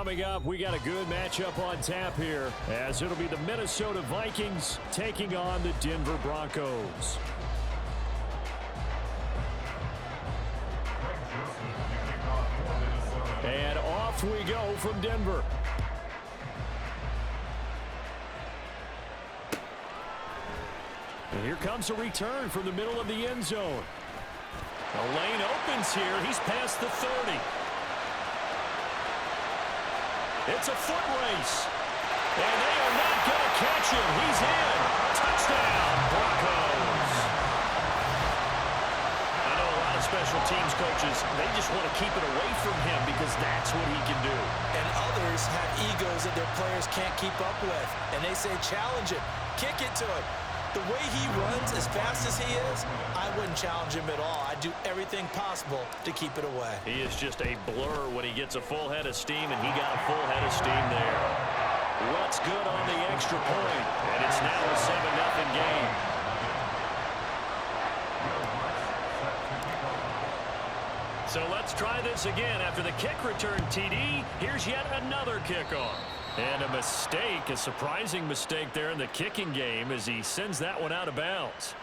Coming up, we got a good matchup on tap here, as it'll be the Minnesota Vikings taking on the Denver Broncos. And off we go from Denver. And here comes a return from the middle of the end zone. The lane opens here. He's past the 30. It's a foot race. And they are not going to catch him. He's in. Touchdown, Broncos. I know a lot of special teams coaches, they just want to keep it away from him because that's what he can do. And others have egos that their players can't keep up with. And they say, challenge it. Kick it to him. The way he runs as fast as he is, I wouldn't challenge him at all. I'd do everything possible to keep it away. He is just a blur when he gets a full head of steam, and he got a full head of steam there. What's good on the extra point? And it's now a 7-0 game. So let's try this again. After the kick return TD, here's yet another kickoff. And a mistake, a surprising mistake there in the kicking game as he sends that one out of bounds.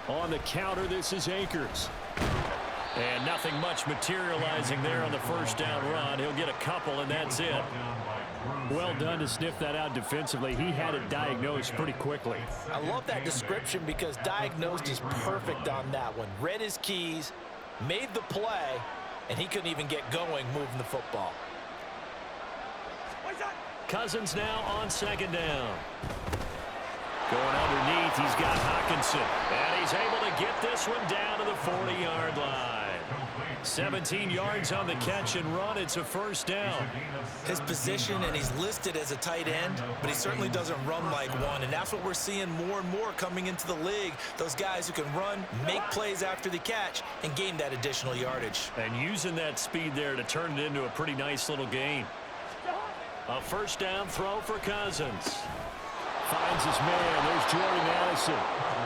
On the counter, this is Akers. And nothing much materializing there on the first down run. He'll get a couple, and that's it. Well done to sniff that out defensively. He had it diagnosed pretty quickly. I love that description because diagnosed is perfect on that one. Read his keys, made the play, and he couldn't even get going moving the football. Cousins now on second down. Going underneath, he's got Hockenson. And he's able to get this one down to the 40-yard line. 17 yards on the catch and run. It's a first down. His position, and he's listed as a tight end, but he certainly doesn't run like one. And that's what we're seeing more and more coming into the league. Those guys who can run, make plays after the catch, and gain that additional yardage. And using that speed there to turn it into a pretty nice little gain. A first down throw for Cousins. Finds his man. There's Jordan Addison.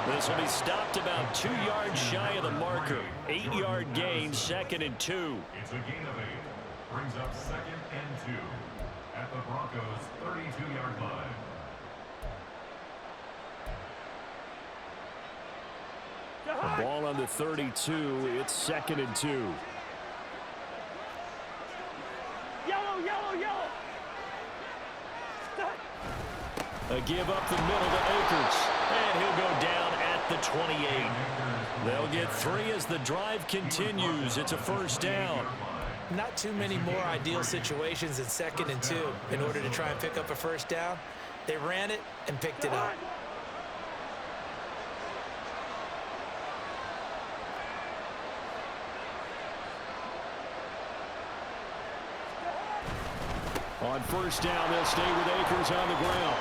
This will be stopped about 2 yards shy of the marker. 8-yard gain, 2nd and 2. It's a gain of 8. Brings up 2nd and 2 at the Broncos' 32-yard line. The ball on the 32. It's 2nd and 2. Yellow, yellow, yellow. A give up the middle to Akers. And he'll go down at the 28. They'll get 3 as the drive continues. It's a first down. Not too many more ideal situations in 2nd and 2 in order to try and pick up a first down. They ran it and picked it up. On first down, they'll stay with Akers on the ground.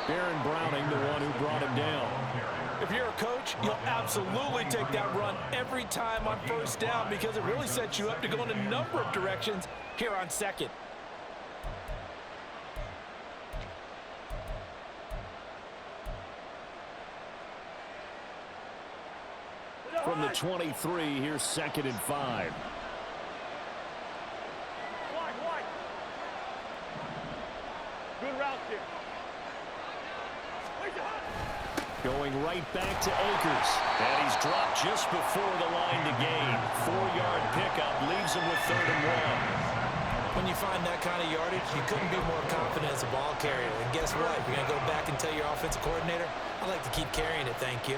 Aaron Browning, the one who brought him down. If you're a coach, you'll absolutely take that run every time on first down because it really sets you up to go in a number of directions here on 2nd. From the 23, here's 2nd and 5. Good route here. Going right back to Akers. And he's dropped just before the line to gain. 4-yard pickup leaves him with 3rd and 1. When you find that kind of yardage, you couldn't be more confident as a ball carrier. And guess what? You're going to go back and tell your offensive coordinator, I'd like to keep carrying it, thank you.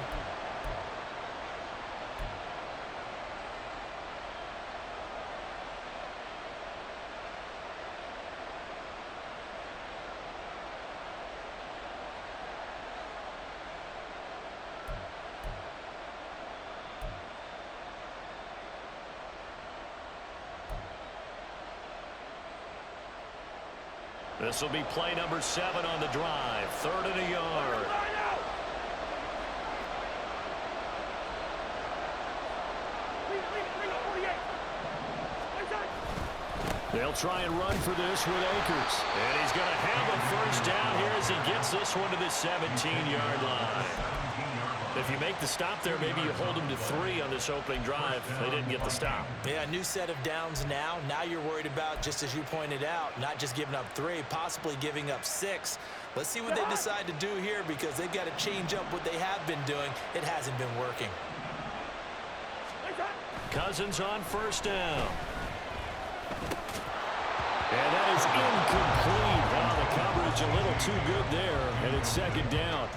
This will be play number 7 on the drive. 3rd and a yard. They'll try and run for this with Akers. And he's going to have a first down here as he gets this one to the 17-yard line. If you make the stop there, maybe you hold them to 3 on this opening drive. They didn't get the stop. Yeah, a new set of downs now. Now you're worried about, just as you pointed out, not just giving up 3, possibly giving up 6. Let's see what they decide to do here because they've got to change up what they have been doing. It hasn't been working. Cousins on first down. And that is incomplete. Wow, the coverage a little too good there, and it's 2nd down.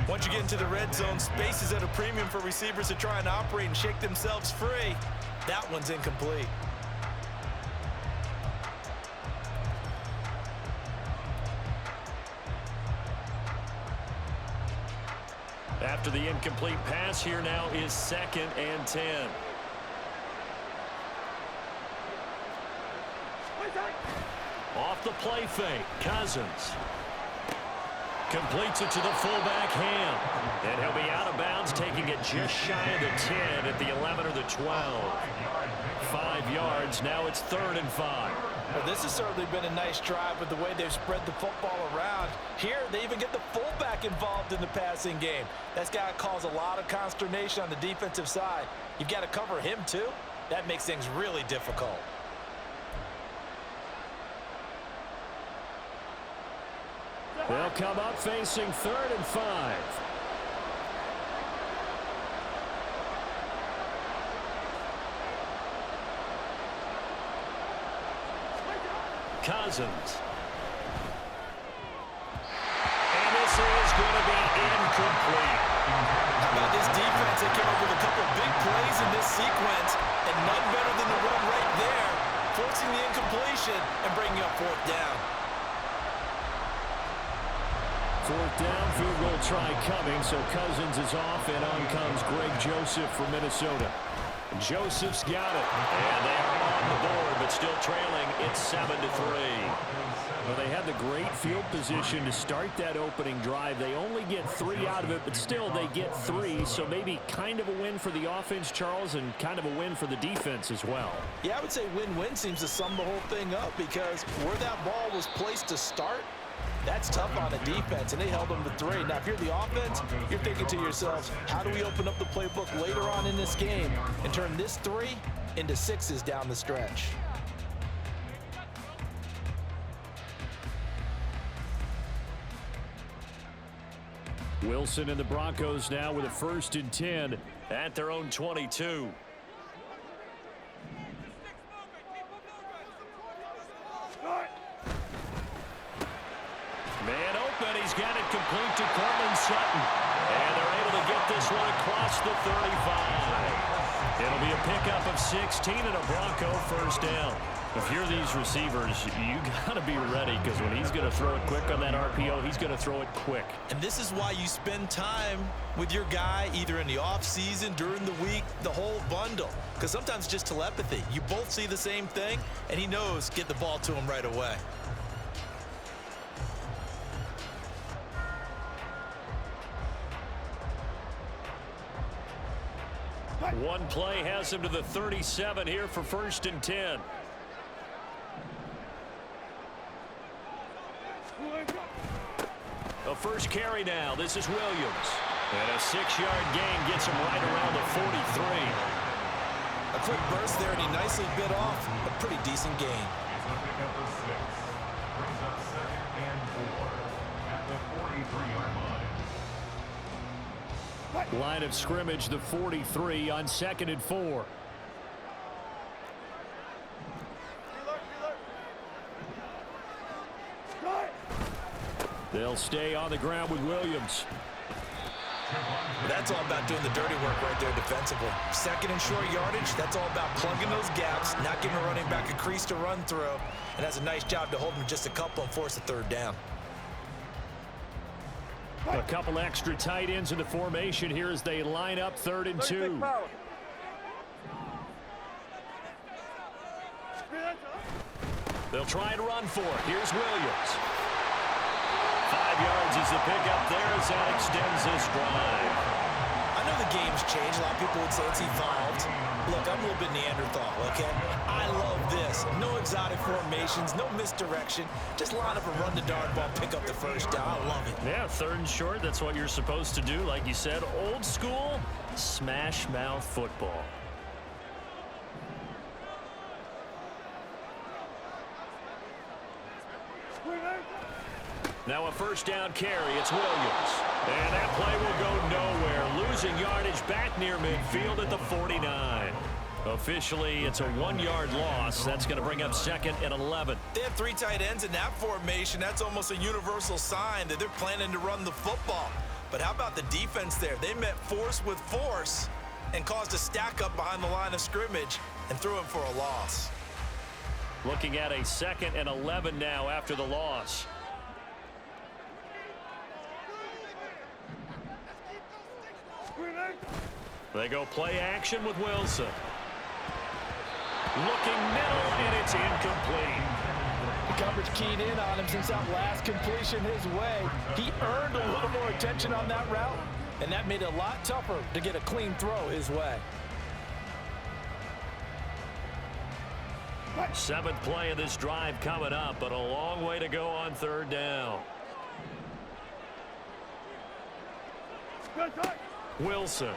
Once you get into the red zone, space is at a premium for receivers to try and operate and shake themselves free. That one's incomplete. After the incomplete pass, here now is 2nd and 10. Off the play fake, Cousins. Completes it to the fullback, Ham. And he'll be out of bounds, taking it just shy of the 10 at the 11 or the 12. 5 yards, now it's 3rd and 5. Well, this has certainly been a nice drive with the way they've spread the football around. Here, they even get the fullback involved in the passing game. That's got to cause a lot of consternation on the defensive side. You've got to cover him, too. That makes things really difficult. They'll come up facing 3rd and 5. Cousins. And this is going to be incomplete. How about this defense? They came up with a couple of big plays in this sequence, and none better than the run right there, forcing the incompletion and bringing up 4th down. 4th down, field goal try coming, so Cousins is off, and on comes Greg Joseph from Minnesota. Joseph's got it, and they are on the board, but still trailing. It's 7-3. Well, they had the great field position to start that opening drive. They only get 3 out of it, but still they get 3, so maybe kind of a win for the offense, Charles, and kind of a win for the defense as well. Yeah, I would say win-win seems to sum the whole thing up because where that ball was placed to start, that's tough on the defense, and they held them to 3. Now, if you're the offense, you're thinking to yourselves, how do we open up the playbook later on in this game and turn this 3 into 6s down the stretch? Wilson and the Broncos now with a 1st and 10 at their own 22. Man open, he's got it complete to Cortland Sutton. And they're able to get this one across the 35. It'll be a pickup of 16 and a Bronco 1st down. If you're these receivers, you got to be ready because when he's going to throw it quick on that RPO, he's going to throw it quick. And this is why you spend time with your guy either in the offseason, during the week, the whole bundle. Because sometimes just telepathy. You both see the same thing, and he knows get the ball to him right away. One play has him to the 37 here for 1st and 10. A first carry now. This is Williams. And a 6-yard gain gets him right around the 43. A quick burst there, and he nicely bit off a pretty decent gain. He's going to pick up the 6. Brings up 2nd and 4 at the 43-yard line. Line of scrimmage, the 43 on 2nd and 4. They'll stay on the ground with Williams. That's all about doing the dirty work right there defensively. 2nd and short yardage, that's all about plugging those gaps, not giving a running back a crease to run through, and has a nice job to hold him just a couple and force a 3rd down. A couple extra tight ends in the formation here as they line up 3rd and 2. They'll try and run for it. Here's Williams. 5 yards is the pickup there as that extends this drive. I know the game's changed. A lot of people would say it's evolved. Look, I'm a little bit Neanderthal, okay? I love this. No exotic formations, no misdirection. Just line up and run the dart ball, pick up the first down. I love it. Yeah, 3rd and short. That's what you're supposed to do. Like you said, old school, smash mouth football. Now a 1st down carry. It's Williams. And that play will go nowhere. Losing yardage back near midfield at the 49. Officially, it's a 1-yard loss. That's going to bring up 2nd and 11. They have 3 tight ends in that formation. That's almost a universal sign that they're planning to run the football. But how about the defense there? They met force with force and caused a stack up behind the line of scrimmage and threw him for a loss. Looking at a 2nd and 11 now after the loss. They go play action with Wilson. Looking middle, and it's incomplete. The coverage keyed in on him since that last completion his way. He earned a little more attention on that route, and that made it a lot tougher to get a clean throw his way. 7th play of this drive coming up, but a long way to go on 3rd down. Wilson.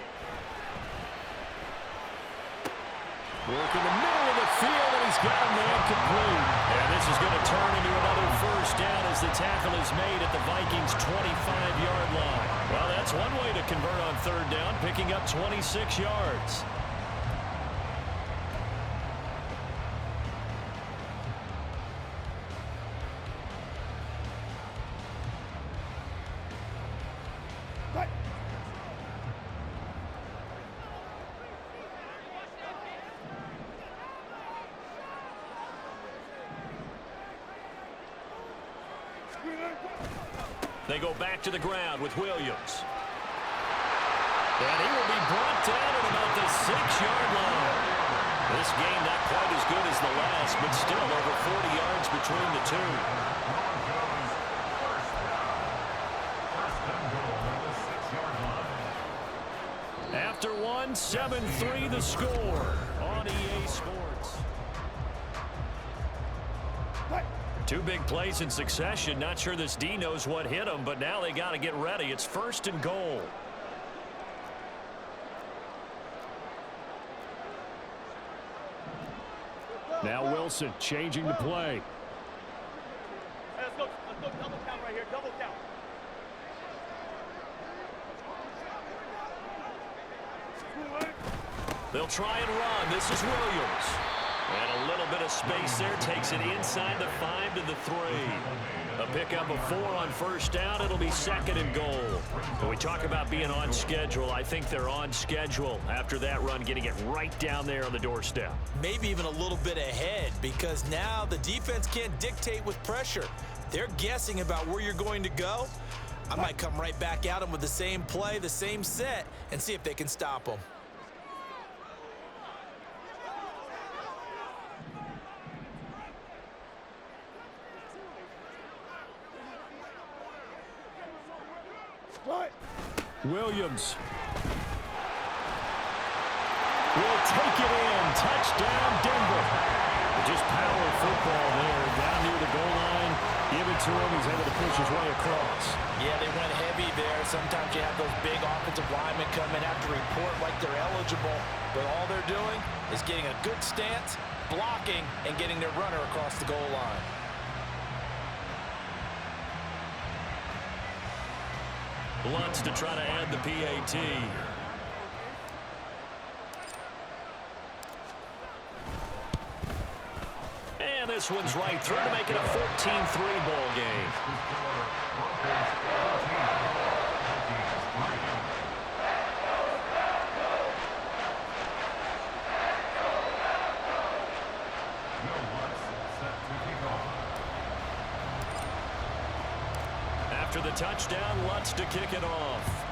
Working the middle of the field, and he's got a man complete. And this is going to turn into another 1st down as the tackle is made at the Vikings' 25-yard line. Well, that's one way to convert on 3rd down, picking up 26 yards. They go back to the ground with Williams. And he will be brought down at about the 6-yard line. This game not quite as good as the last, but still over 40 yards between the two. After one, 7-3 the score on EA Sports. 2 big plays in succession. Not sure this D knows what hit him, but now they got to get ready. It's 1st and goal. Now Wilson changing the play. Hey, let's go double count right here, double count. They'll try and run. This is Williams. And a little bit of space there. Takes it inside the 5 to the 3. A pickup of 4 on 1st down. It'll be 2nd and goal. When we talk about being on schedule, I think they're on schedule after that run, getting it right down there on the doorstep. Maybe even a little bit ahead, because now the defense can't dictate with pressure. They're guessing about where you're going to go. I might come right back at them with the same play, the same set, and see if they can stop them. Williams will take it in. Touchdown, Denver. Just power football there. Down near the goal line. Give it to him. He's able to push his way across. Yeah, they went heavy there. Sometimes you have those big offensive linemen come in, have to report like they're eligible, but all they're doing is getting a good stance, blocking, and getting their runner across the goal line. Lutz to try to add the PAT. And this one's right through to make it a 14-3 ball game. After the touchdown, Lutz to kick it off.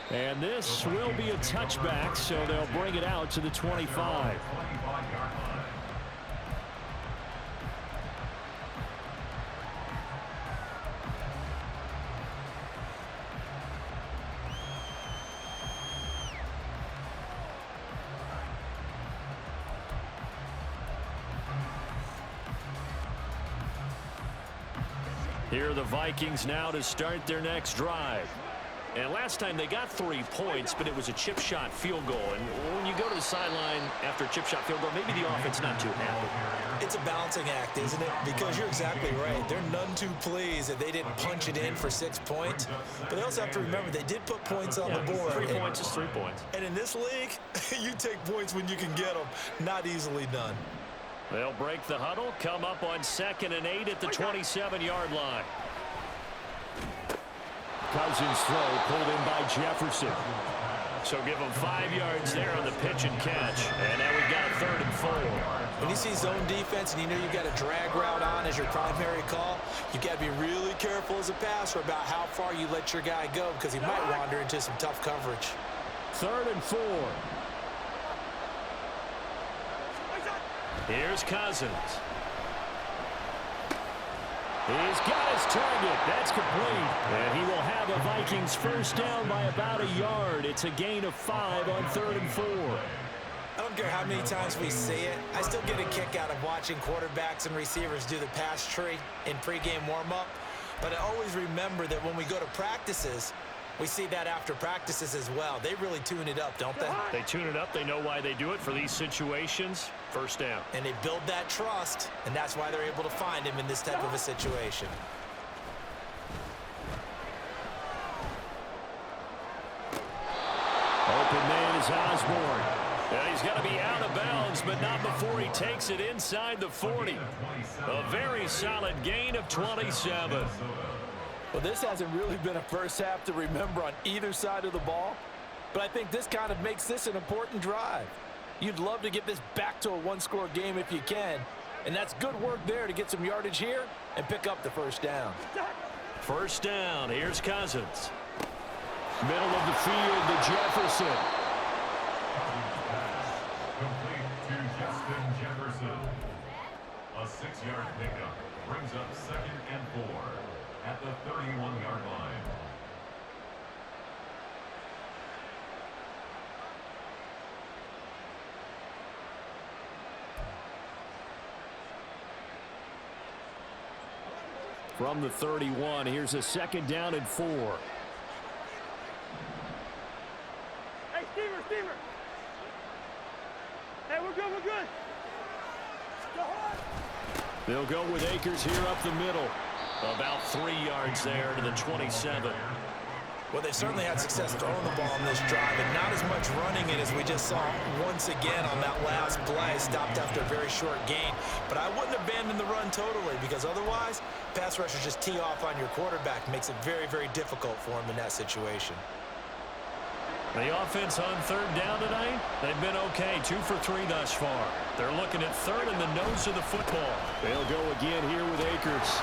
And this will be a touchback, so they'll bring it out to the 25. Here are the Vikings now to start their next drive. And last time they got 3 points, but it was a chip shot field goal. And when you go to the sideline after a chip shot field goal, maybe the offense not too happy. It's a balancing act, isn't it? Because you're exactly right. They're none too pleased that they didn't punch it in for 6 points. But they also have to remember they did put points on the board. 3 points is 3 points. And in this league, you take points when you can get them. Not easily done. They'll break the huddle, come up on 2nd and 8 at the 27-yard line. Cousins throw pulled in by Jefferson. So give him 5 yards there on the pitch and catch. And now we've got a 3rd and 4. When you see zone defense and you know you've got a drag route on as your primary call, you've got to be really careful as a passer about how far you let your guy go because he might wander into some tough coverage. 3rd and 4. Here's Cousins. He's got his target. That's complete. And he will have a Vikings first down by about a yard. It's a gain of 5 on 3rd and 4. I don't care how many times we see it. I still get a kick out of watching quarterbacks and receivers do the pass tree in pregame warm-up. But I always remember that when we go to practices, we see that after practices as well. They really tune it up, don't they? They tune it up. They know why they do it for these situations. First down. And they build that trust, and that's why they're able to find him in this type of a situation. Open man is Osborne. And he's got to be out of bounds, but not before he takes it inside the 40. A very solid gain of 27. Well, this hasn't really been a first half to remember on either side of the ball, but I think this kind of makes this an important drive. You'd love to get this back to a one-score game if you can, and that's good work there to get some yardage here and pick up the first down. First down, here's Cousins. Middle of the field to Jefferson. Complete to Justin Jefferson. A 6-yard pickup brings up 2nd and 4 at the 31-yard line. From the 31, here's a 2nd down and 4. Hey, Steamer. Hey, we're good. Go hard. They'll go with Akers here up the middle. About 3 yards there to the 27. Well, they've certainly had success throwing the ball on this drive, and not as much running it as we just saw once again on that last play. Stopped after a very short gain. But I wouldn't abandon the run totally, because otherwise, pass rushers just tee off on your quarterback. Makes it very, very difficult for him in that situation. The offense on 3rd down tonight, they've been okay. 2 for 3 thus far. They're looking at 3rd in the nose of the football. They'll go again here with Akers.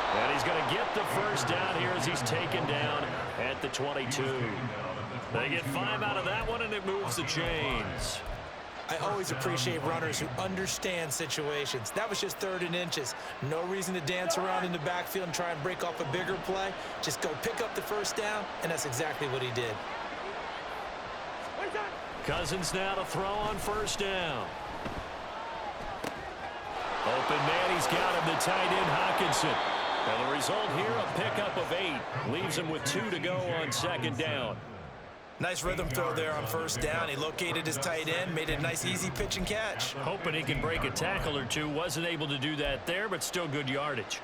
And he's going to get the first down here as he's taken down at the 22. They get 5 out of that one, and it moves the chains. I always appreciate runners who understand situations. That was just 3rd and inches. No reason to dance around in the backfield and try and break off a bigger play. Just go pick up the first down, and that's exactly what he did. Cousins now to throw on first down. Open man, he's got him, the tight end Hawkinson. And the result here, a pickup of 8. Leaves him with 2 to go on 2nd down. Nice rhythm throw there on first down. He located his tight end, made a nice easy pitch and catch. Hoping he can break a tackle or two. Wasn't able to do that there, but still good yardage.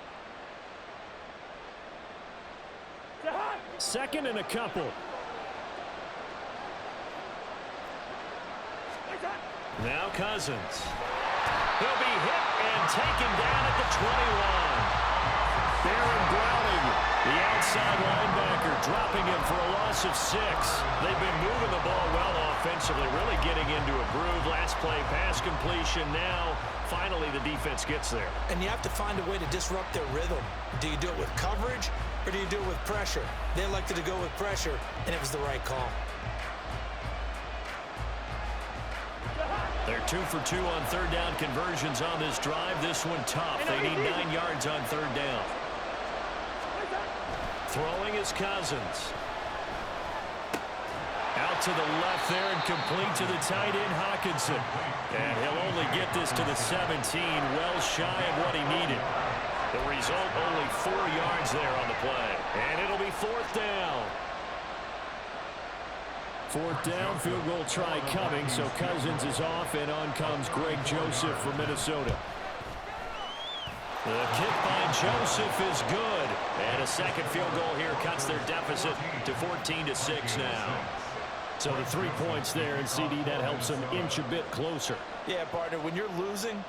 2nd and a couple. Now Cousins. He'll be hit and taken down at the 21. Baron Browning, the outside linebacker, dropping him for a loss of 6. They've been moving the ball well offensively, really getting into a groove. Last play, pass completion. Now, finally, the defense gets there. And you have to find a way to disrupt their rhythm. Do you do it with coverage, or do you do it with pressure? They elected to go with pressure, and it was the right call. They're 2 for 2 on third down conversions on this drive. This one tough. They need 9 yards on third down. Throwing is Cousins. Out to the left there and complete to the tight end, Hawkinson. And he'll only get this to the 17, well shy of what he needed. The result, only 4 yards there on the play. And it'll be fourth down. Fourth down, field goal try coming, so Cousins is off, and on comes Greg Joseph from Minnesota. The kick by Joseph is good. And a second field goal here cuts their deficit to 14-6 now. So the 3 points there, and CD, that helps them inch a bit closer. Yeah, partner, when you're losing,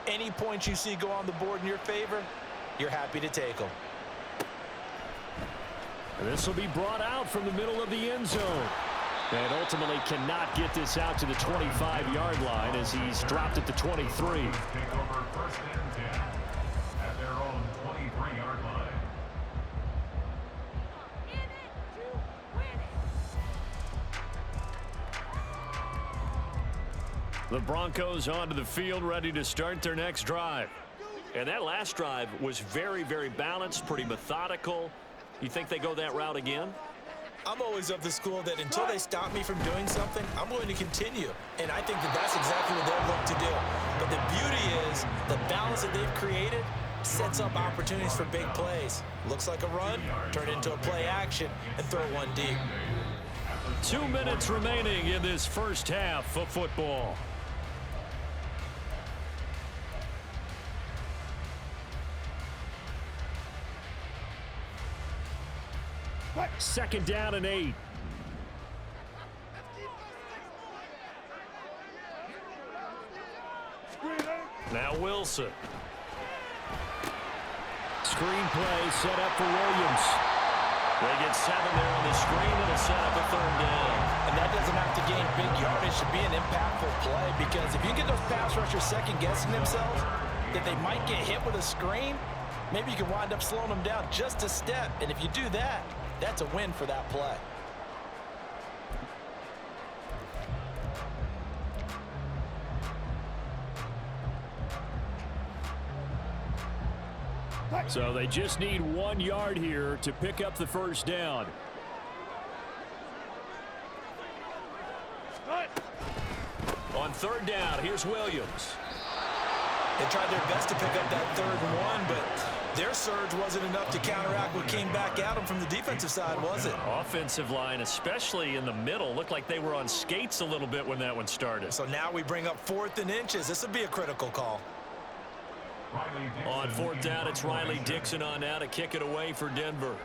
any points you see go on the board in your favor, you're happy to take them. And this will be brought out from the middle of the end zone. And ultimately cannot get this out to the 25-yard line as he's dropped at the 23. Take over first and 10 at their own 23-yard line. The Broncos onto the field, ready to start their next drive. And that last drive was very, very balanced, pretty methodical. You think they go that route again? I'm always of the school that until they stop me from doing something, I'm going to continue. And I think that that's exactly what they'll look to do. But the beauty is the balance that they've created sets up opportunities for big plays. Looks like a run, turn it into a play action, and throw one deep. 2 minutes remaining in this first half of football. Second down and 8. Now Wilson. Screen play set up for Williams. They get 7 there on the screen. It'll set up a third down. And that doesn't have to gain big yardage to be an impactful play, because if you get those pass rushers second-guessing themselves that they might get hit with a screen, maybe you can wind up slowing them down just a step. And if you do that, that's a win for that play. So they just need 1 yard here to pick up the first down. On third down, here's Williams. They tried their best to pick up that 3rd and 1, but their surge wasn't enough to counteract what came back at them from the defensive side, was it? Offensive line, especially in the middle, looked like they were on skates a little bit when that one started. So now we bring up 4th and inches. This would be a critical call. On fourth down, it's Riley Dixon on now to kick it away for Denver.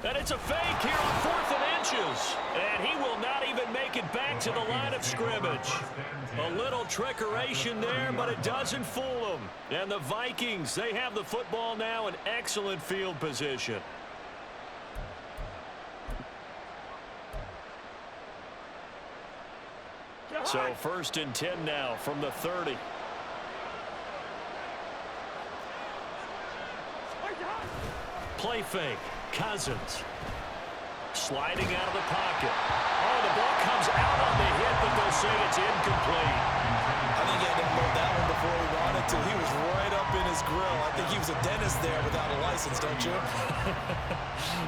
And it's a fake here on 4th and inches. And he will not even make it back to the line of scrimmage. A little trickeration there, but it doesn't fool them. And the Vikings, they have the football now in excellent field position. So 1st and 10 now from the 30. Play fake. Cousins. Sliding out of the pocket. Oh, the ball comes out on the hit, but they'll say it's incomplete. I think he had to unload that one before he wanted to. He was right up in his grill. I think he was a dentist there without a license, don't you?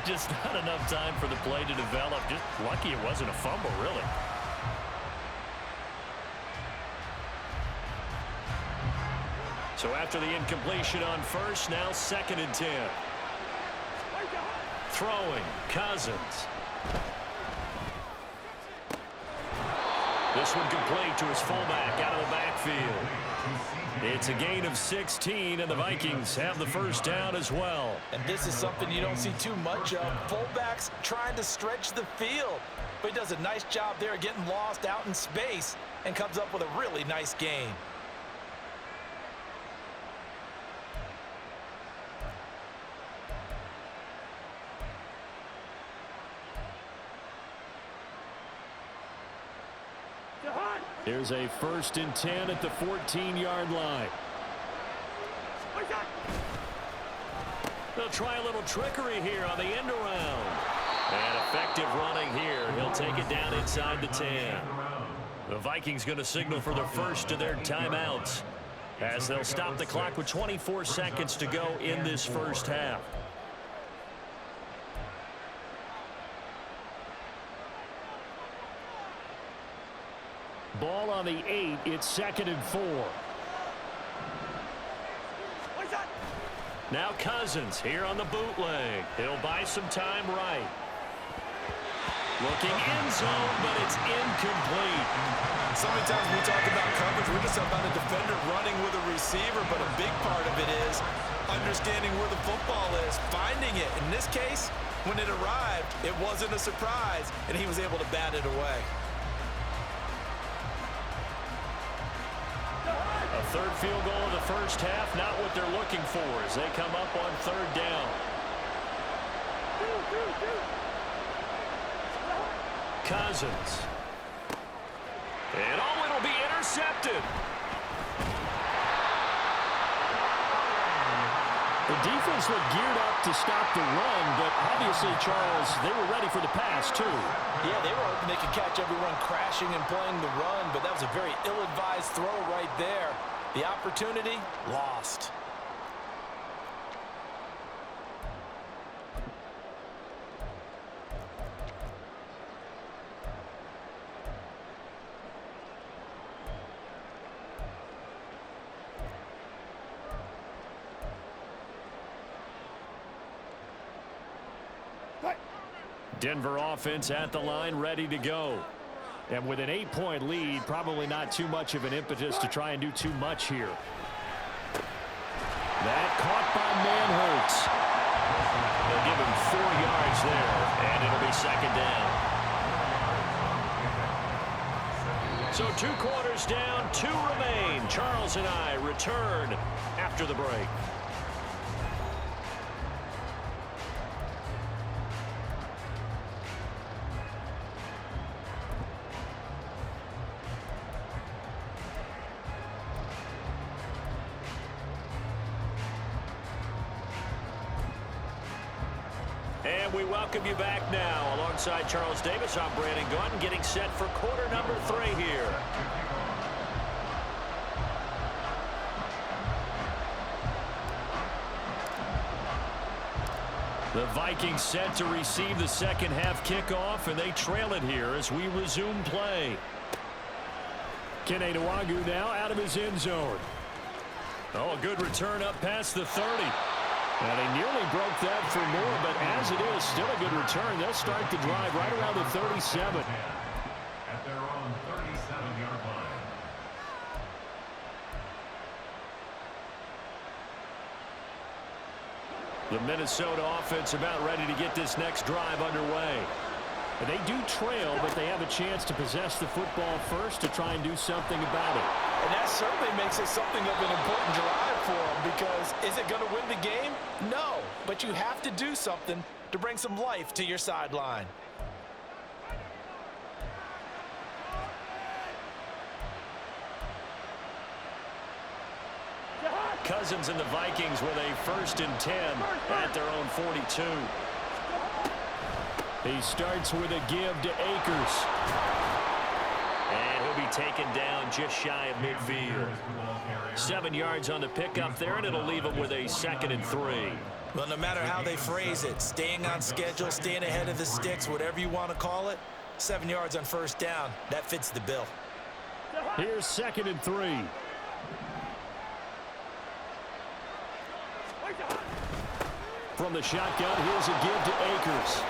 Just not enough time for the play to develop. Just lucky it wasn't a fumble, really. So after the incompletion on first, now 2nd and 10. Throwing, Cousins. This one complete to his fullback out of the backfield. It's a gain of 16, and the Vikings have the first down as well. And this is something you don't see too much of. Fullbacks trying to stretch the field. But he does a nice job there getting lost out in space. and comes up with a really nice gain. Here's a 1st and 10 at the 14-yard line. They'll try a little trickery here on the end around. And effective running here. He'll take it down inside the 10. The Vikings going to signal for the first of their timeouts as they'll stop the clock with 24 seconds to go in this first half. Ball on the 8. It's 2nd and 4. Now Cousins here on the bootleg. He'll buy some time right. Looking end zone, but it's incomplete. So many times we talk about coverage, we're just about a defender running with a receiver, but a big part of it is understanding where the football is, finding it. In this case, when it arrived, it wasn't a surprise, and he was able to bat it away. A third field goal in the first half, not what they're looking for as they come up on 3rd down. Cousins. And oh, it'll be intercepted. The defense looked geared up to stop the run, but obviously, Charles, they were ready for the pass, too. Yeah, they were hoping they could catch everyone crashing and playing the run, but that was a very ill-advised throw right there. The opportunity lost. Denver offense at the line, ready to go. And with an 8-point lead, probably not too much of an impetus to try and do too much here. That caught by Manhurts. They'll give him 4 yards there, and it'll be 2nd down. So 2 quarters down, 2 remain. Charles and I return after the break. And we welcome you back now. Alongside Charles Davis, I'm Brandon Gunn, getting set for quarter number 3 here. The Vikings set to receive the second half kickoff, and they trail it here as we resume play. Keneduagu now out of his end zone. Oh, a good return up past the 30. And they nearly broke that for more, but as it is, still a good return. They'll start the drive right around the 37. At their own 37-yard line. The Minnesota offense about ready to get this next drive underway. They do trail, but they have a chance to possess the football first to try and do something about it. And that certainly makes it something of an important drive for them, because is it going to win the game? No, but you have to do something to bring some life to your sideline. Cousins and the Vikings with a 1st and 10 at their own 42. He starts with a give to Akers. And he'll be taken down just shy of midfield. 7 yards on the pickup there, and it'll leave him with a 2nd and 3. Well, no matter how they phrase it, staying on schedule, staying ahead of the sticks, whatever you want to call it, 7 yards on 1st down, that fits the bill. Here's 2nd and 3. From the shotgun, here's a give to Akers.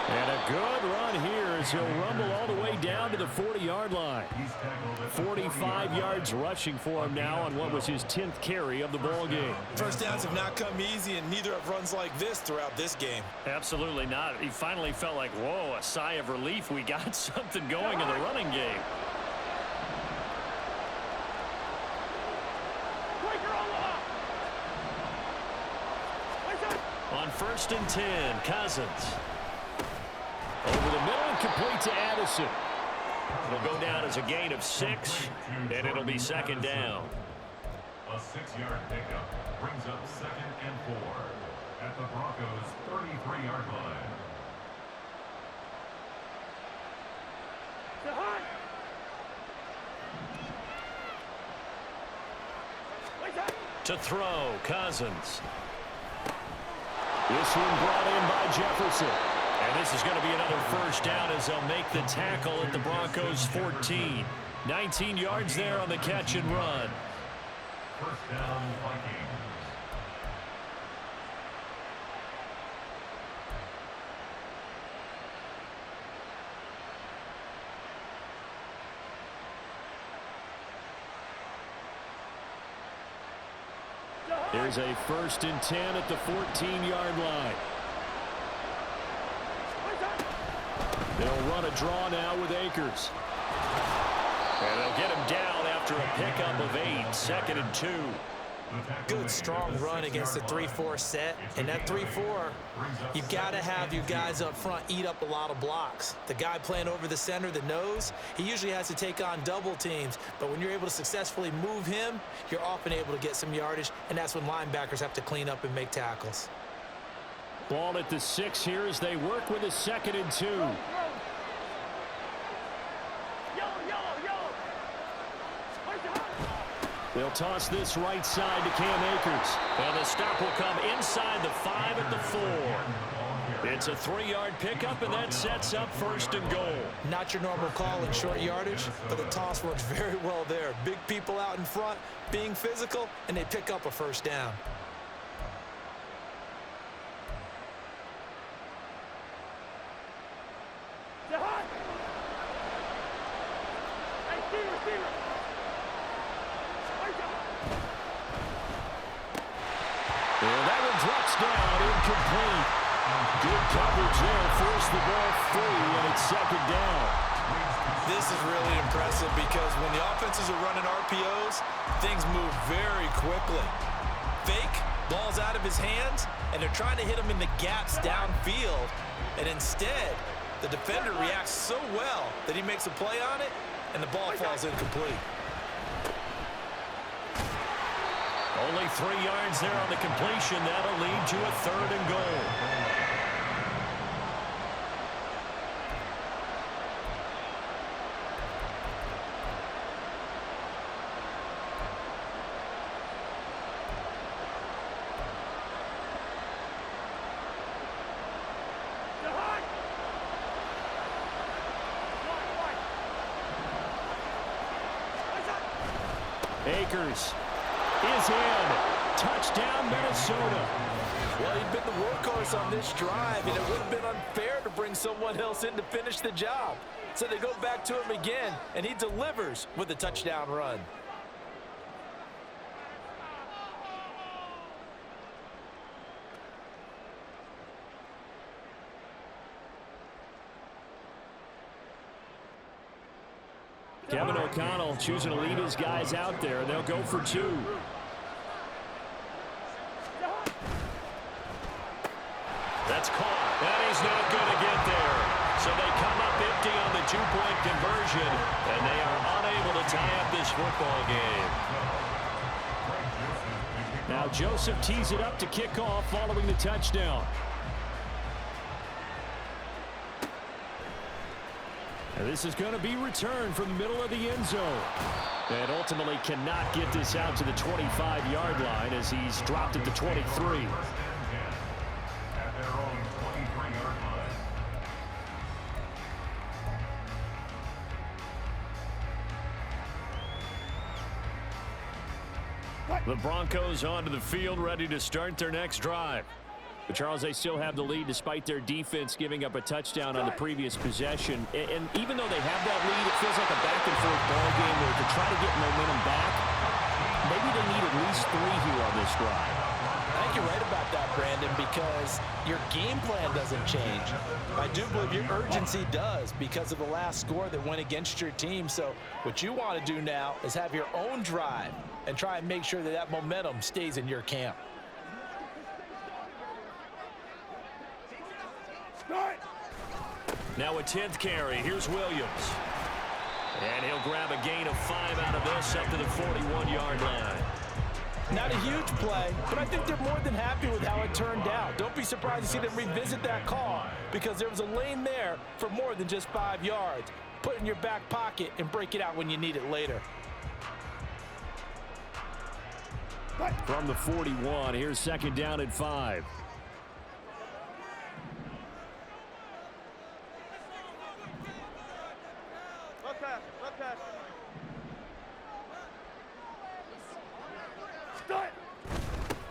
And a good run here as he'll rumble all the way down to the 40-yard line. 45 yards rushing for him now on what was his 10th carry of the ball game. First downs have not come easy, and neither have runs like this throughout this game. Absolutely not. He finally felt like, whoa, a sigh of relief. We got something going in the running game. On 1st and 10, Cousins. Over the middle and complete to Addison. It'll go down as a gain of 6, and it'll be 2nd down. A 6-yard pickup brings up 2nd and 4 at the Broncos' 33-yard line. To throw, Cousins. This one brought in by Jefferson. And this is going to be another 1st down as they'll make the tackle at the Broncos' 14. 19 yards there on the catch and run. 1st down, Vikings. There's a 1st and 10 at the 14-yard line. They'll run a draw now with Akers. And they'll get him down after a pickup of 8, 2nd and 2. Good, strong run against the 3-4 set. And that 3-4, you've got to have your guys up front eat up a lot of blocks. The guy playing over the center, the nose, he usually has to take on double teams. But when you're able to successfully move him, you're often able to get some yardage, and that's when linebackers have to clean up and make tackles. Ball at the 6 here as they work with a 2nd and 2. They'll toss this right side to Cam Akers. And the stop will come inside the 5 at the 4. It's a 3-yard pickup, and that sets up 1st and goal. Not your normal call in short yardage, but the toss works very well there. Big people out in front, being physical, and they pick up a 1st down. Down, incomplete. Good coverage there, forced the ball free, and it's 2nd down. This is really impressive because when the offenses are running RPOs, things move very quickly. Fake, ball's out of his hands, and they're trying to hit him in the gaps downfield. And instead, the defender reacts so well that he makes a play on it, and the ball falls incomplete. Only 3 yards there on the completion. That'll lead to a 3rd and goal. Akers is in. Touchdown, Minnesota. Well, he'd been the workhorse on this drive, and it would have been unfair to bring someone else in to finish the job. So they go back to him again, and he delivers with a touchdown run. Kevin O'Connell choosing to lead his guys out there, and they'll go for 2. That's caught, and he's not going to get there. So they come up empty on the 2-point conversion, and they are unable to tie up this football game. Now Joseph tees it up to kick off following the touchdown. And this is going to be returned from the middle of the end zone. And ultimately cannot get this out to the 25-yard line as he's dropped at the 23. At their own 23-yard line. The Broncos onto the field, ready to start their next drive. But Charles, they still have the lead despite their defense giving up a touchdown on the previous possession. And even though they have that lead, it feels like a back-and-forth ball game where to try to get momentum back, maybe they need at least 3 here on this drive. I think you're right about that, Brandon, because your game plan doesn't change. I do believe your urgency does because of the last score that went against your team. So what you want to do now is have your own drive and try and make sure that that momentum stays in your camp. Now a 10th carry. Here's Williams. And he'll grab a gain of 5 out of this up to the 41-yard line. Not a huge play, but I think they're more than happy with how it turned out. Don't be surprised to see them revisit that call because there was a lane there for more than just 5 yards. Put it in your back pocket and break it out when you need it later. From the 41, here's second down at 5.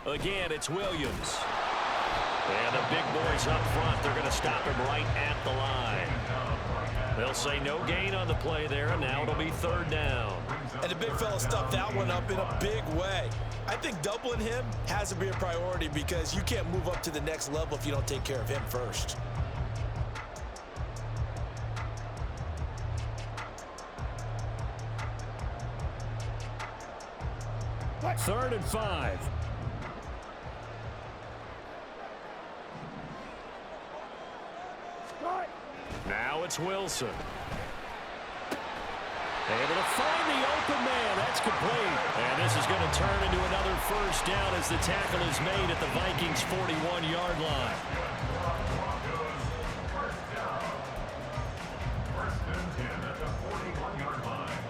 Again, it's Williams. And the big boys up front, they're going to stop him right at the line. They'll say no gain on the play there, and now it'll be third down. And the big fella stuffed that one up in a big way. I think doubling him has to be a priority because you can't move up to the next level if you don't take care of him first. Third and 5. Now it's Wilson. Able to find the open man. That's complete. And this is going to turn into another first down as the tackle is made at the Vikings' 41-yard line. First and 10 at the 41-yard line.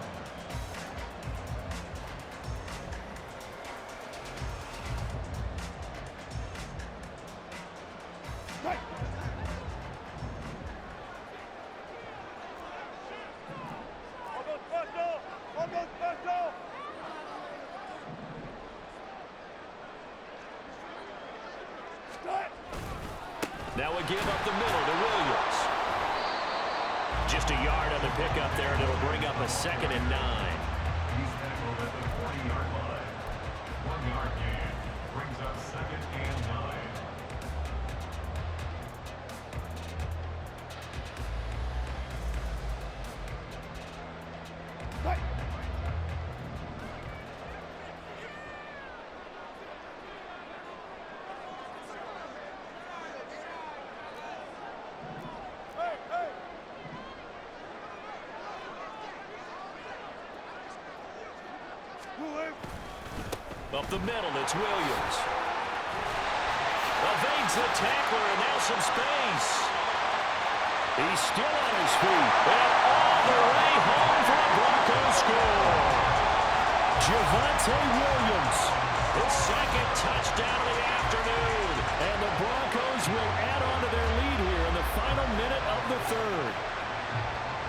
Now a give up the middle to Williams. Just a yard on the pickup there, and it'll bring up a 2nd and 9. He's tackled at the 40-yard line. 1-yard gain brings up 2nd and 9. Up the middle, it's Williams. Evades the tackler, and now some space. He's still on his feet. And all the way home for a Broncos score. Javonte Williams, his 2nd touchdown of the afternoon. And the Broncos will add on to their lead here in the final minute of the 3rd.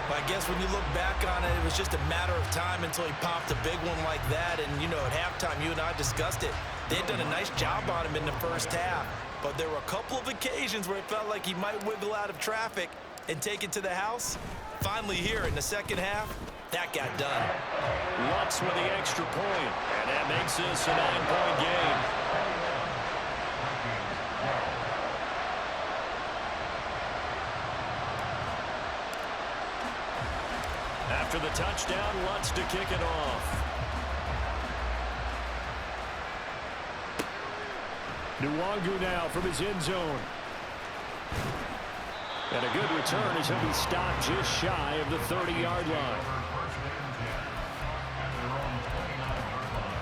I guess when you look back on it, it was just a matter of time until he popped a big one like that. And, you know, at halftime, you and I discussed it. They had done a nice job on him in the first half. But there were a couple of occasions where it felt like he might wiggle out of traffic and take it to the house. Finally here in the second half, that got done. Lutz with the extra point. And that makes this a 9-point game. After the touchdown, Lutz to kick it off. Nwangu now from his end zone. And a good return as he'll be stopped just shy of the 30-yard line. First and 10 at their own 29-yard line.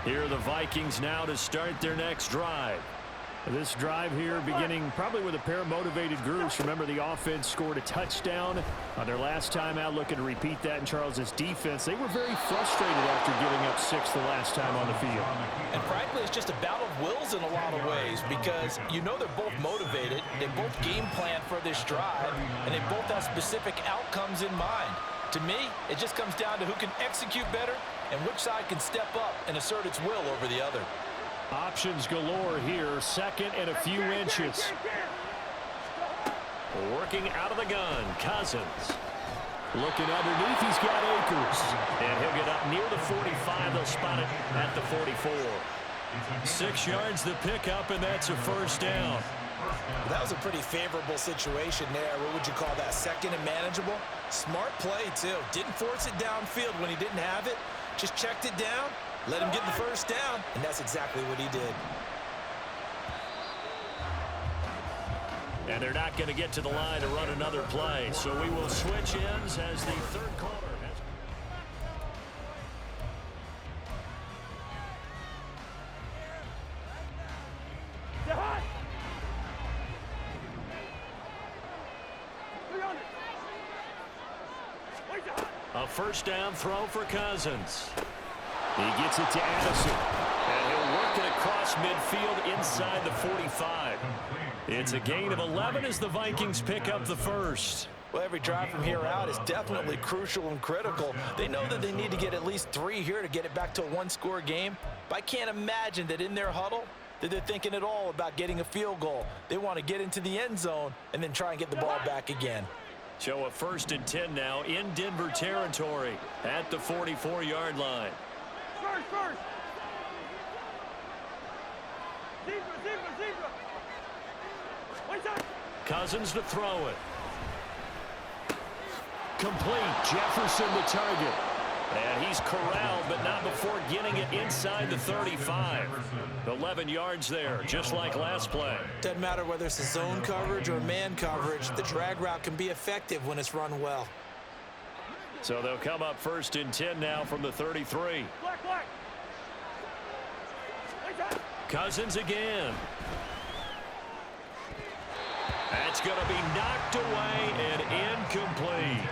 Here are the Vikings now to start their next drive. This drive here beginning probably with a pair of motivated groups. Remember, the offense scored a touchdown on their last time out, looking to repeat that in Charles's defense. They were very frustrated after giving up 6 the last time on the field. And frankly, it's just a battle of wills in a lot of ways because you know they're both motivated. They both game plan for this drive, and they both have specific outcomes in mind. To me, it just comes down to who can execute better and which side can step up and assert its will over the other. Options galore here. 2nd and a few inches. Working out of the gun, Cousins. Looking underneath, he's got Akers. And he'll get up near the 45. They'll spot it at the 44. 6 yards the pickup, and that's a first down. That was a pretty favorable situation there. What would you call that? Second and manageable? Smart play, too. Didn't force it downfield when he didn't have it. Just checked it down, let him get the first down, and that's exactly what he did. And they're not going to get to the line to run another play, so we will switch ends as the third quarter has... A first down throw for Cousins. He gets it to Addison. And he'll work it across midfield inside the 45. It's a gain of 11 as the Vikings pick up the first. Well, every drive from here out is definitely crucial and critical. They know that they need to get at least 3 here to get it back to a one-score game. But I can't imagine that in their huddle that they're thinking at all about getting a field goal. They want to get into the end zone and then try and get the ball back again. So a 1st and 10 now in Denver territory at the 44-yard line. First. Zebra. Cousins to throw it. Complete. Jefferson the target. And he's corralled, but not before getting it inside the 35. 11 yards there, just like last play. Doesn't matter whether it's a zone coverage or man coverage. The drag route can be effective when it's run well. So they'll come up 1st and 10 now from the 33. Black. Cousins again. That's going to be knocked away and incomplete.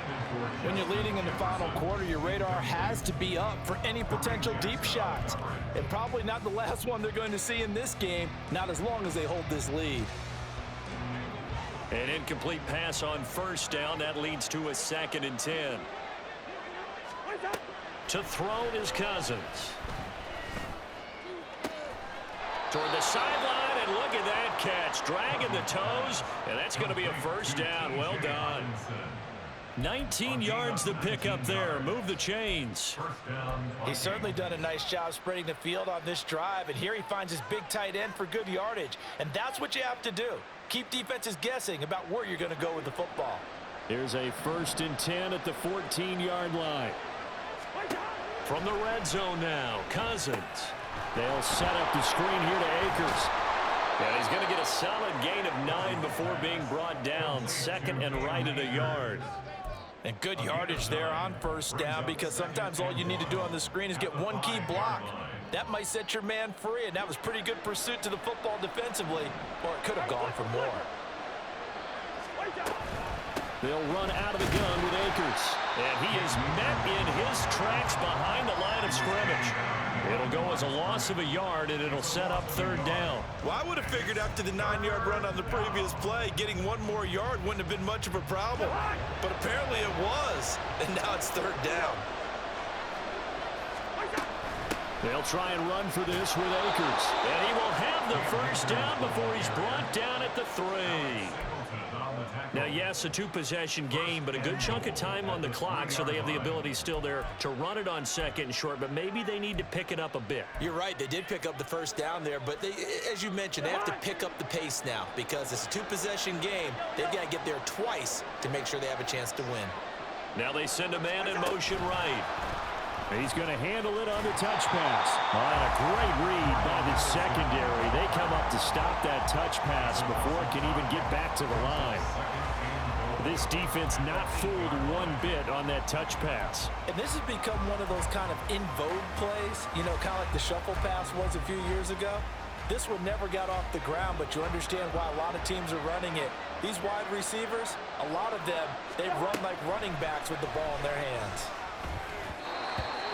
When you're leading in the final quarter, your radar has to be up for any potential deep shots. And probably not the last one they're going to see in this game, not as long as they hold this lead. An incomplete pass on 1st down. That leads to a 2nd and 10. To throw is Cousins. Toward the sideline, and look at that catch. Dragging the toes, and that's going to be a 1st down. Well done. 19 yards to pick up there. Move the chains. He's certainly done a nice job spreading the field on this drive, and here he finds his big tight end for good yardage. And that's what you have to do. Keep defenses guessing about where you're going to go with the football. Here's a 1st and 10 at the 14-yard line. From the red zone now, Cousins. They'll set up the screen here to Akers. And he's going to get a solid gain of 9 before being brought down. 2nd and right at a yard. And good yardage there on 1st down, because sometimes all you need to do on the screen is get one key block. That might set your man free, and that was pretty good pursuit to the football defensively, or it could have gone for more. They'll run out of the gun with Akers. And he is met in his tracks behind the line of scrimmage. It'll go as a loss of a yard, and it'll set up 3rd down. Well, I would have figured after the 9-yard run on the previous play, getting 1 more yard wouldn't have been much of a problem. But apparently it was, and now it's 3rd down. They'll try and run for this with Akers. And he will have the 1st down before he's brought down at the 3. Now, yes, a 2-possession game, but a good chunk of time on the clock, so they have the ability still there to run it on 2nd and short, but maybe they need to pick it up a bit. You're right. They did pick up the 1st down there, but they, as you mentioned, they have to pick up the pace now because it's a 2-possession game. They've got to get there twice to make sure they have a chance to win. Now they send a man in motion right. He's going to handle it on the touch pass. And a great read by the secondary. They come up to stop that touch pass before it can even get back to the line. This defense not fooled one bit on that touch pass. And this has become one of those kind of in vogue plays, you know, kind of like the shuffle pass was a few years ago. This one never got off the ground, but you understand why a lot of teams are running it. These wide receivers, a lot of them, they run like running backs with the ball in their hands.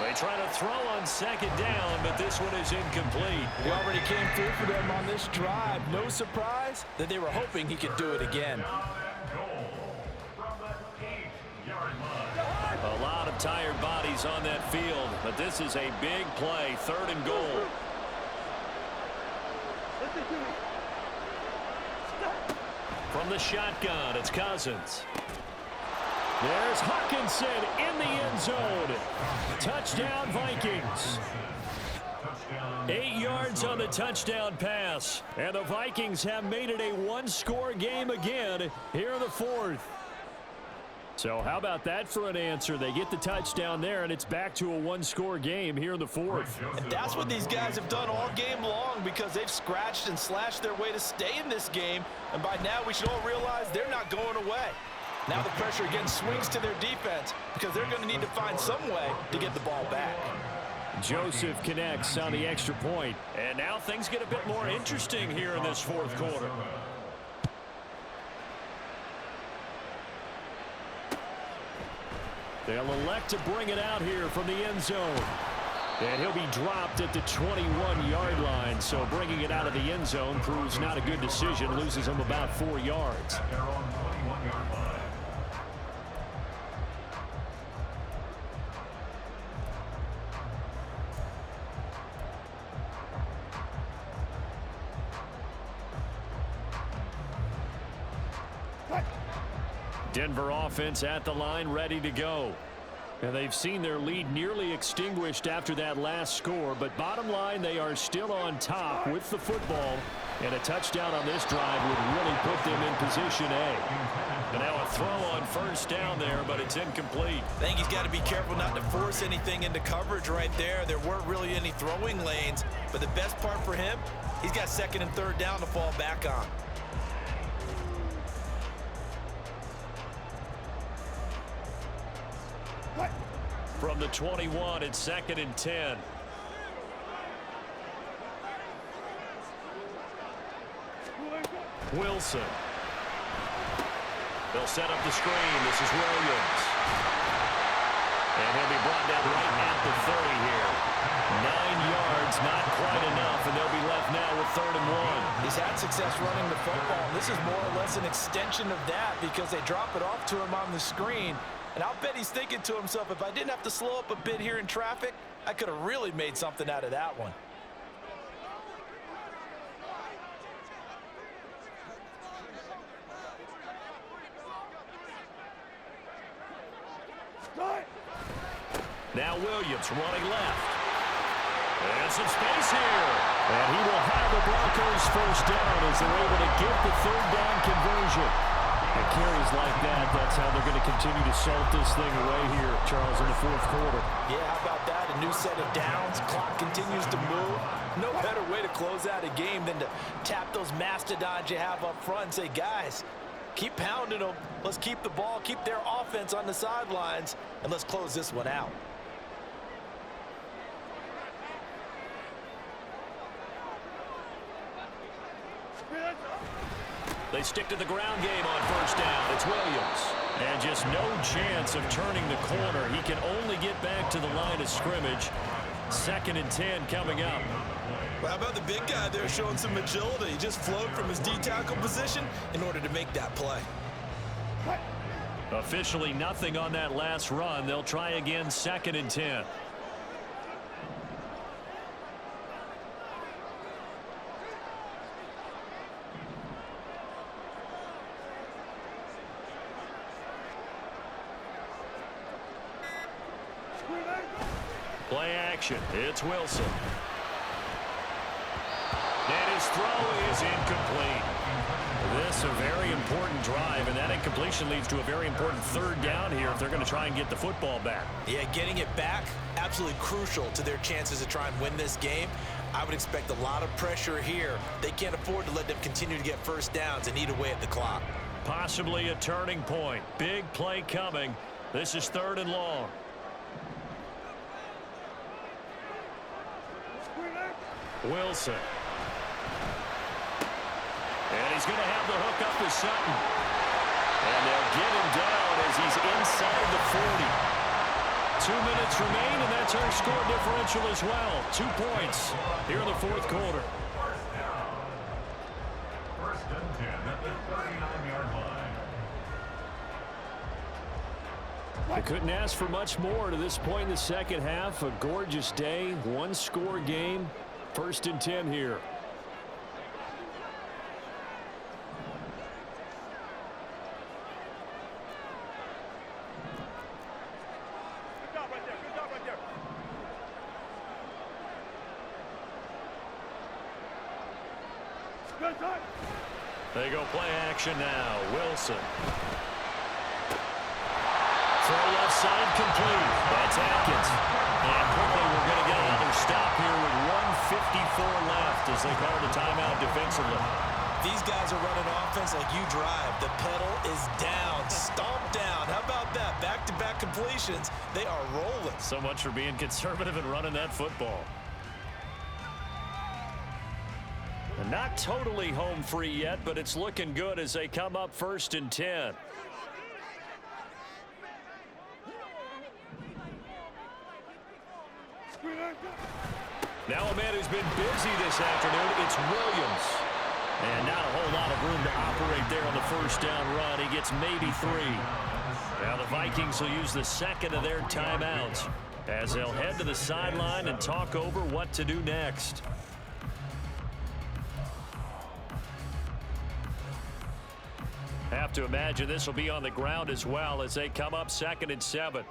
They try to throw on 2nd down, but this one is incomplete. He already came through for them on this drive. No surprise that they were hoping he could do it again. A lot of tired bodies on that field, but this is a big play, 3rd and goal. From the shotgun, it's Cousins. There's Hawkinson in the end zone. Touchdown, Vikings. Touchdown, 8 yards on the touchdown pass. And the Vikings have made it a one-score game again here in the fourth. So how about that for an answer? They get the touchdown there, and it's back to a one-score game here in the fourth. And that's what these guys have done all game long, because they've scratched and slashed their way to stay in this game. And by now, we should all realize they're not going away. Now the pressure again swings to their defense, because they're going to need to find some way to get the ball back. Joseph connects on the extra point. And now things get a bit more interesting here in this fourth quarter. They'll elect to bring it out here from the end zone. And he'll be dropped at the 21-yard line. So bringing it out of the end zone proves not a good decision. Loses him about 4 yards. At their own 21-yard line. Denver offense at the line, ready to go. And they've seen their lead nearly extinguished after that last score, but bottom line, they are still on top with the football, and a touchdown on this drive would really put them in position A. And now a throw on first down there, but it's incomplete. I think he's got to be careful not to force anything into coverage right there. There weren't really any throwing lanes, but the best part for him, he's got second and third down to fall back on. From the 21, it's second and 10. Wilson. They'll set up the screen. This is Williams. And he'll be brought down right at the 30 here. 9 yards, not quite enough, and they'll be left now with 3rd and 1. He's had success running the football. This is more or less an extension of that, because they drop it off to him on the screen. And I'll bet he's thinking to himself, if I didn't have to slow up a bit here in traffic, I could have really made something out of that one. Now Williams running left. And some space here. And he will have the Broncos first down as they're able to get the 3rd down conversion. And carries like that, that's how they're going to continue to salt this thing away here, Charles, in the fourth quarter. Yeah, how about that? A new set of downs. Clock continues to move. No better way to close out a game than to tap those mastodons you have up front and say, guys, keep pounding them. Let's keep the ball, keep their offense on the sidelines, and let's close this one out. They stick to the ground game on first down. It's Williams. And just no chance of turning the corner. He can only get back to the line of scrimmage. 2nd and 10 coming up. Well, how about the big guy there showing some agility? He just flowed from his D-tackle position in order to make that play. Officially nothing on that last run. They'll try again, 2nd and 10. Play action. It's Wilson. And his throw is incomplete. This is a very important drive, and that incompletion leads to a very important 3rd down here if they're going to try and get the football back. Yeah, getting it back, absolutely crucial to their chances to try and win this game. I would expect a lot of pressure here. They can't afford to let them continue to get first downs and eat away at the clock. Possibly a turning point. Big play coming. This is 3rd and long. Wilson. And he's going to have the hook up to Sutton. And they'll get him down as he's inside the 40. 2 minutes remain, and that's our score differential as well. 2 points here in the fourth quarter. First and 10 at the 39-yard line. I couldn't ask for much more to this point in the second half. A gorgeous day, one-score game. 1st and 10 here. Good job right there. Good job right there. They go play action now. Wilson. Throw left side complete. That's Atkins. And quickly we're going to get another stop here with 1:54 left as they call the timeout defensively. These guys are running offense like you drive. The pedal is down, stomp down. How about that? Back-to-back completions. They are rolling. So much for being conservative and running that football. And not totally home free yet, but it's looking good as they come up 1st and 10. Now a man who's been busy this afternoon, it's Williams. And not a whole lot of room to operate there on the first down run. He gets maybe 3. Now the Vikings will use the second of their timeouts as they'll head to the sideline and talk over what to do next. Have to imagine this will be on the ground as well as they come up 2nd and 7.